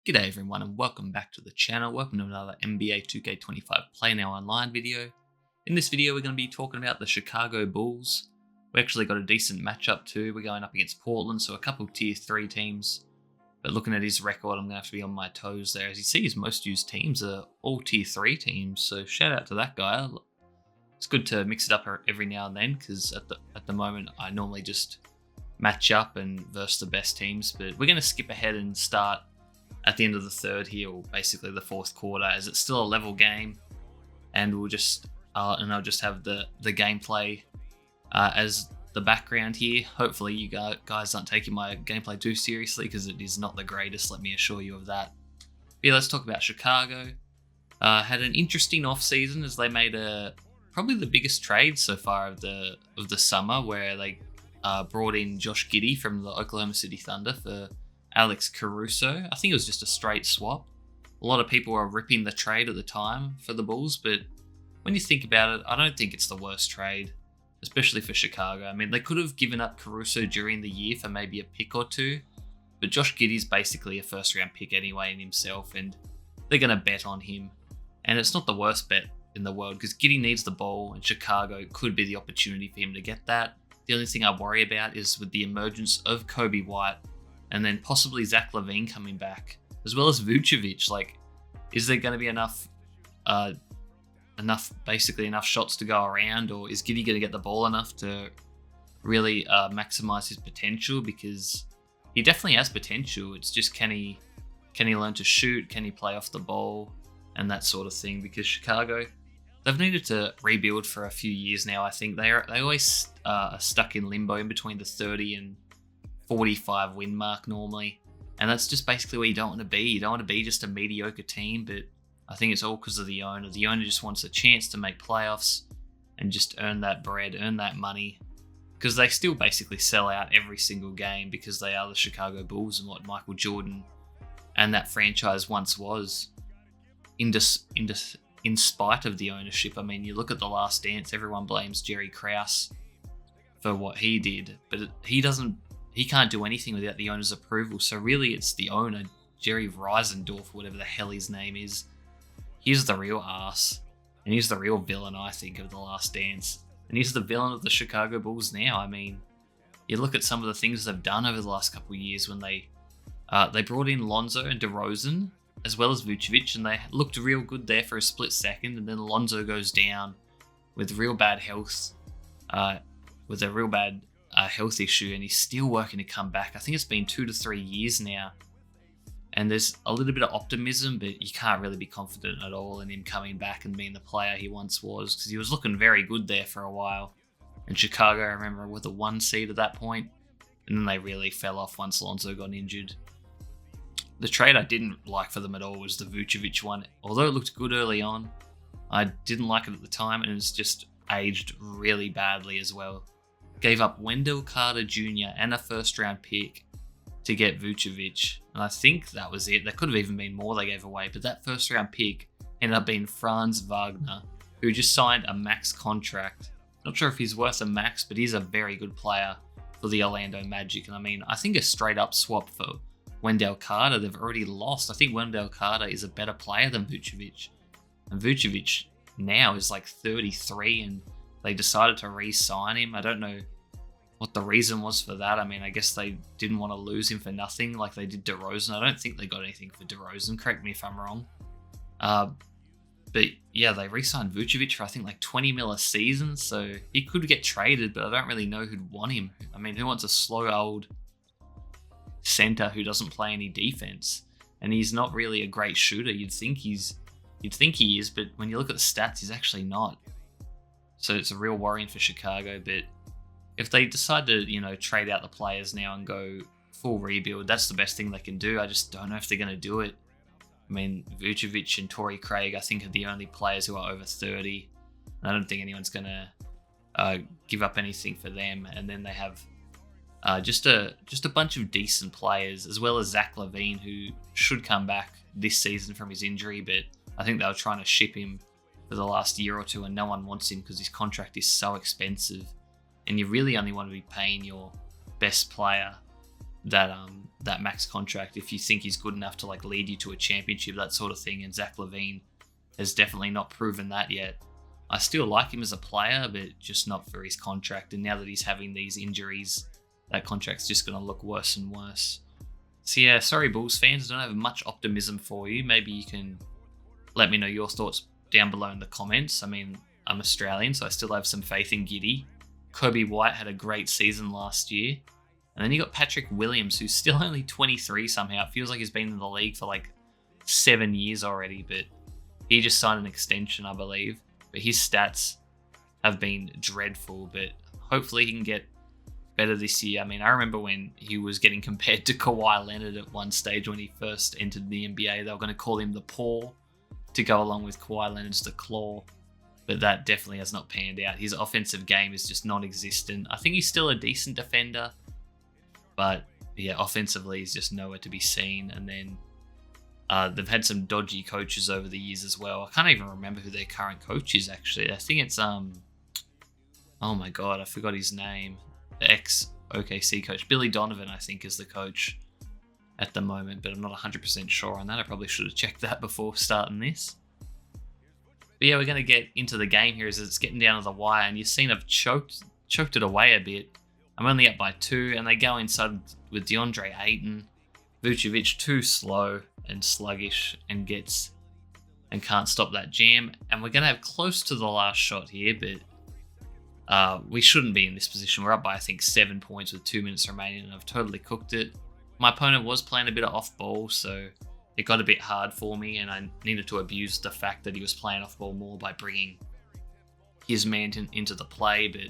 G'day everyone and welcome back to the channel. Welcome to another NBA 2K25 Play Now Online video. In this video we're going to be talking about the Chicago Bulls. We actually got a decent matchup too. We're going up against Portland, so a couple tier 3 teams. But looking at his record, I'm going to have to be on my toes there. As you see, his most used teams are all tier 3 teams, so shout out to that guy. It's good to mix it up every now and then, because at the moment I normally just match up and verse the best teams. But we're going to skip ahead and start at the end of the third here, or basically the fourth quarter, as it's still a level game, and we'll just I'll just have the gameplay as the background here. Hopefully you guys aren't taking my gameplay too seriously, because it is not the greatest, let me assure you of that. But yeah, let's talk about Chicago. Had an interesting off season, as they made probably the biggest trade so far of the summer, where they brought in Josh Giddey from the Oklahoma City Thunder for Alex Caruso. I think it was just a straight swap. A lot of people were ripping the trade at the time for the Bulls, but when you think about it, I don't think it's the worst trade, especially for Chicago. I mean, they could have given up Caruso during the year for maybe a pick or two, but Josh Giddey's basically a first round pick anyway in himself, and they're going to bet on him. And it's not the worst bet in the world, because Giddey needs the ball, and Chicago could be the opportunity for him to get that. The only thing I worry about is with the emergence of Coby White, and then possibly Zach LaVine coming back, as well as Vucevic. Like, is there going to be enough shots to go around, or is Giddey going to get the ball enough to really maximize his potential? Because he definitely has potential. It's just can he learn to shoot? Can he play off the ball and that sort of thing? Because Chicago, they've needed to rebuild for a few years now. I think they always are stuck in limbo in between the 30 and 45 win mark normally, and that's just basically where you don't want to be. You don't want to be just a mediocre team, but I think it's all because of the owner. The owner just wants a chance to make playoffs and just earn that bread, earn that money, because they still basically sell out every single game, because they are the Chicago Bulls and what Michael Jordan and that franchise once was. In spite of the ownership, I mean, you look at The Last Dance, everyone blames Jerry Krause for what he did, but he can't do anything without the owner's approval. So really, it's the owner, Jerry Reisendorf, whatever the hell his name is. He's the real ass, and he's the real villain, I think, of The Last Dance. And he's the villain of the Chicago Bulls now. I mean, you look at some of the things they've done over the last couple of years when they brought in Lonzo and DeRozan, as well as Vucevic, and they looked real good there for a split second, and then Lonzo goes down with real bad health, with a real bad health issue, and he's still working to come back. I think it's been 2 to 3 years now, and there's a little bit of optimism, but you can't really be confident at all in him coming back and being the player he once was, because he was looking very good there for a while. And Chicago, I remember, with a 1 seed at that point, and then they really fell off once Lonzo got injured. The trade I didn't like for them at all was the Vucevic one. Although it looked good early on, I didn't like it at the time, and it's just aged really badly as well. Gave up Wendell Carter Jr. and a first-round pick to get Vucevic, and I think that was it. There could have even been more they gave away, but that first-round pick ended up being Franz Wagner, who just signed a max contract. Not sure if he's worth a max, but he's a very good player for the Orlando Magic. And I mean, I think a straight-up swap for Wendell Carter, they've already lost. I think Wendell Carter is a better player than Vucevic, and Vucevic now is like 33, and they decided to re-sign him. I don't know what the reason was for that. I mean, I guess they didn't want to lose him for nothing like they did DeRozan. I don't think they got anything for DeRozan. Correct me if I'm wrong. But yeah, they re-signed Vucevic for I think like 20 mil a season, so he could get traded, but I don't really know who'd want him. I mean, who wants a slow old center who doesn't play any defense? And he's not really a great shooter. You'd think he is, but when you look at the stats, he's actually not. So it's a real worrying for Chicago. But if they decide to, trade out the players now and go full rebuild, that's the best thing they can do. I just don't know if they're going to do it. I mean, Vucevic and Torrey Craig, I think, are the only players who are over 30. I don't think anyone's going to give up anything for them. And then they have just a bunch of decent players, as well as Zach LaVine, who should come back this season from his injury, but I think they were trying to ship him for the last year or two, and no one wants him because his contract is so expensive, and you really only want to be paying your best player that that max contract if you think he's good enough to like lead you to a championship, that sort of thing. And Zach LaVine has definitely not proven that yet. I still like him as a player, but just not for his contract. And now that he's having these injuries, that contract's just going to look worse and worse. So yeah, sorry Bulls fans, I don't have much optimism for you. Maybe you can let me know your thoughts down below in the comments. I mean, I'm Australian, so I still have some faith in Giddey. Kobe White had a great season last year. And then you got Patrick Williams, who's still only 23 somehow. It feels like he's been in the league for like 7 years already, but he just signed an extension, I believe. But his stats have been dreadful, but hopefully he can get better this year. I mean, I remember when he was getting compared to Kawhi Leonard at one stage when he first entered the NBA. They were going to call him the Paw to go along with Kawhi Leonard's the Claw, but that definitely has not panned out. His offensive game is just non-existent. I think he's still a decent defender, but yeah, offensively he's just nowhere to be seen. And then they've had some dodgy coaches over the years as well. I can't even remember who their current coach is actually. I think it's oh my god, I forgot his name. The ex-OKC coach, Billy Donovan, I think, is the coach at the moment, but I'm not 100% sure on that. I probably should have checked that before starting this. But yeah, we're going to get into the game here as it's getting down to the wire, and you've seen I've choked it away a bit. I'm only up by 2, and they go inside with DeAndre Ayton. Vucevic too slow and sluggish and can't stop that jam. And we're going to have close to the last shot here, but we shouldn't be in this position. We're up by, I think, 7 points with 2 minutes remaining, and I've totally cooked it. My opponent was playing a bit of off-ball, so it got a bit hard for me, and I needed to abuse the fact that he was playing off-ball more by bringing his man into the play. But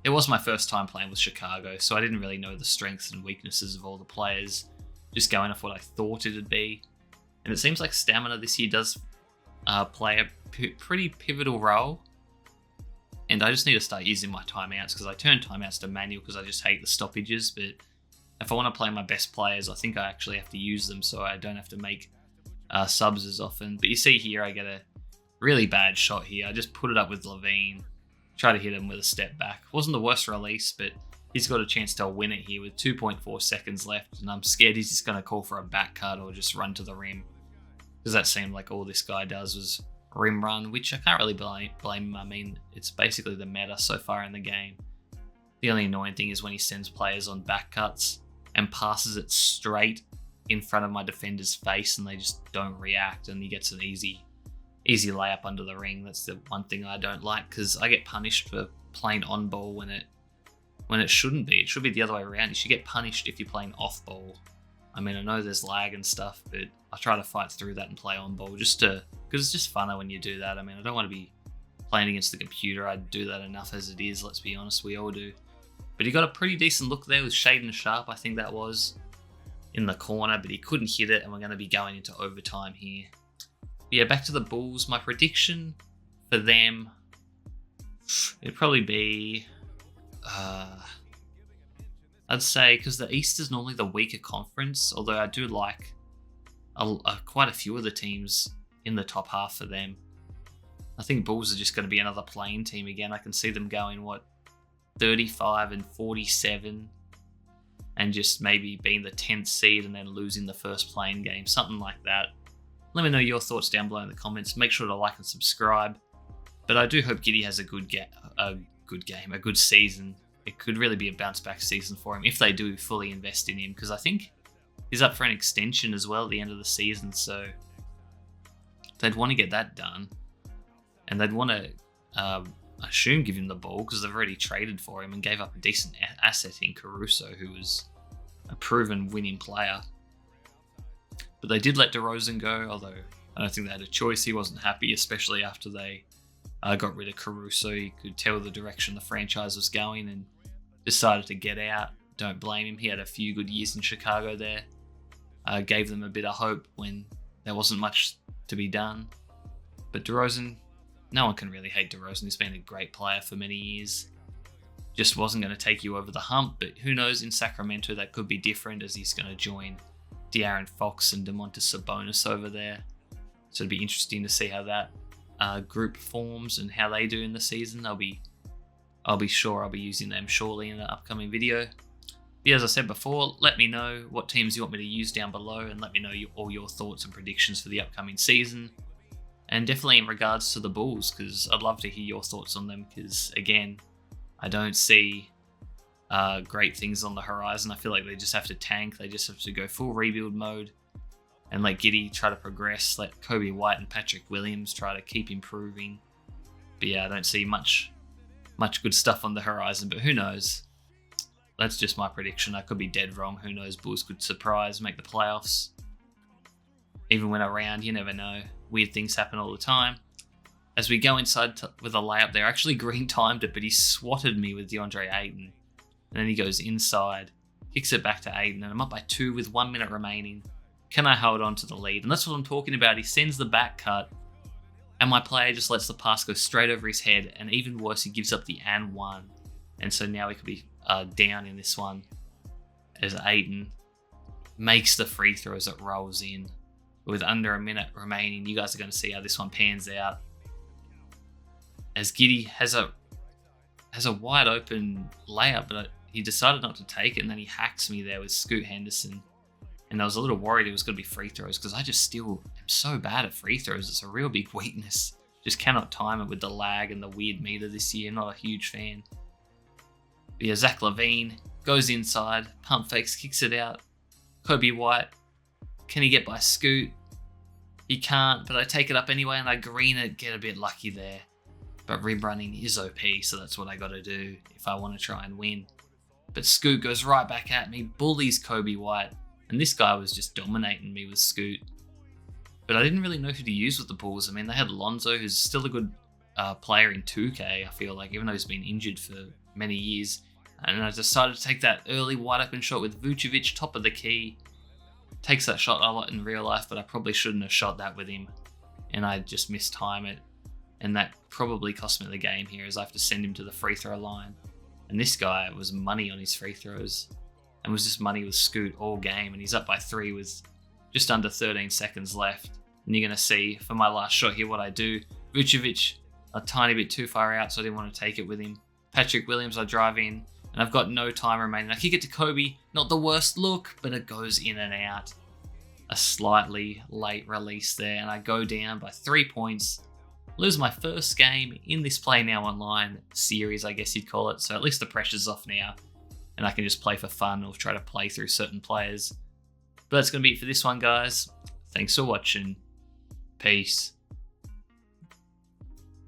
it was my first time playing with Chicago, so I didn't really know the strengths and weaknesses of all the players, just going off what I thought it'd be. And it seems like stamina this year does play a pretty pivotal role. And I just need to start using my timeouts, because I turn timeouts to manual because I just hate the stoppages. But if I want to play my best players, I think I actually have to use them so I don't have to make subs as often. But you see here, I get a really bad shot here. I just put it up with LaVine, try to hit him with a step back. Wasn't the worst release, but he's got a chance to win it here with 2.4 seconds left. And I'm scared he's just going to call for a back cut or just run to the rim, because that seemed like all this guy does was rim run, which I can't really blame him. I mean, it's basically the meta so far in the game. The only annoying thing is when he sends players on back cuts and passes it straight in front of my defender's face and they just don't react, and he gets an easy layup under the ring. That's the one thing I don't like, because I get punished for playing on ball when it shouldn't be. It should be the other way around. You should get punished if you're playing off ball. I mean, I know there's lag and stuff, but I try to fight through that and play on ball because it's just funner when you do that. I mean, I don't want to be playing against the computer. I do that enough as it is, let's be honest, we all do. But he got a pretty decent look there with Shaedon Sharpe, I think that was, in the corner, but he couldn't hit it, and we're going to be going into overtime here. But yeah, back to the Bulls. My prediction for them, it'd probably be, I'd say, because the East is normally the weaker conference, although I do like quite a few of the teams in the top half for them. I think Bulls are just going to be another playing team again. I can see them going, 35 and 47, and just maybe being the 10th seed and then losing the first playing game, something like that. Let me know your thoughts down below in the comments. Make sure to like and subscribe. But I do hope Giddey has a good season. It could really be a bounce back season for him if they do fully invest in him, because I think he's up for an extension as well at the end of the season, so they'd want to get that done, and they'd want to assume give him the ball, because they've already traded for him and gave up a decent asset in Caruso, who was a proven winning player. But they did let DeRozan go, although I don't think they had a choice. He wasn't happy, especially after they got rid of Caruso. He could tell the direction the franchise was going and decided to get out. Don't blame him. He had a few good years in Chicago there. Gave them a bit of hope when there wasn't much to be done. But DeRozan, no one can really hate DeRozan. He's been a great player for many years. Just wasn't going to take you over the hump, but who knows, in Sacramento that could be different, as he's going to join De'Aaron Fox and Domantas Sabonis over there. So it'd be interesting to see how that group forms and how they do in the season. I'll be sure I'll be using them shortly in an upcoming video. As I said before, let me know what teams you want me to use down below, and let me know all your thoughts and predictions for the upcoming season. And definitely in regards to the Bulls, because I'd love to hear your thoughts on them, because again, I don't see great things on the horizon. I feel like they just have to tank. They just have to go full rebuild mode and let Giddey try to progress. Let Coby White and Patrick Williams try to keep improving. But yeah, I don't see much good stuff on the horizon, but who knows? That's just my prediction. I could be dead wrong. Who knows? Bulls could surprise, make the playoffs. Even win a round, you never know. Weird things happen all the time. As we go inside with a layup there, actually Green timed it, but he swatted me with DeAndre Ayton. And then he goes inside, kicks it back to Ayton, and I'm up by 2 with 1 minute remaining. Can I hold on to the lead? And that's what I'm talking about. He sends the back cut, and my player just lets the pass go straight over his head, and even worse, he gives up the and one. And so now we could be down in this one as Ayton makes the free throws that rolls in. With under a minute remaining, you guys are going to see how this one pans out. As Giddey has a wide open layup, but he decided not to take it, and then he hacks me there with Scoot Henderson. And I was a little worried it was going to be free throws, because I just still am so bad at free throws. It's a real big weakness. Just cannot time it with the lag and the weird meter this year. Not a huge fan. But yeah, Zach LaVine goes inside, pump fakes, kicks it out. Coby White, can he get by Scoot? He can't, but I take it up anyway and I green it, get a bit lucky there. But rim running is OP, so that's what I got to do if I want to try and win. But Scoot goes right back at me, bullies Coby White, and this guy was just dominating me with Scoot. But I didn't really know who to use with the Bulls. I mean, they had Lonzo, who's still a good player in 2K, I feel like, even though he's been injured for many years. And I decided to take that early wide open shot with Vucevic, top of the key. Takes that shot a lot in real life, but I probably shouldn't have shot that with him. And I just mistime it. And that probably cost me the game here, as I have to send him to the free throw line. And this guy was money on his free throws. And was just money with Scoot all game. And he's up by 3 with just under 13 seconds left. And you're going to see for my last shot here what I do. Vucevic, a tiny bit too far out, so I didn't want to take it with him. Patrick Williams, I drive in. And I've got no time remaining. I kick it to Coby. Not the worst look, but it goes in and out. A slightly late release there. And I go down by 3 points. Lose my first game in this Play Now Online series, I guess you'd call it. So at least the pressure's off now. And I can just play for fun or try to play through certain players. But that's going to be it for this one, guys. Thanks for watching. Peace.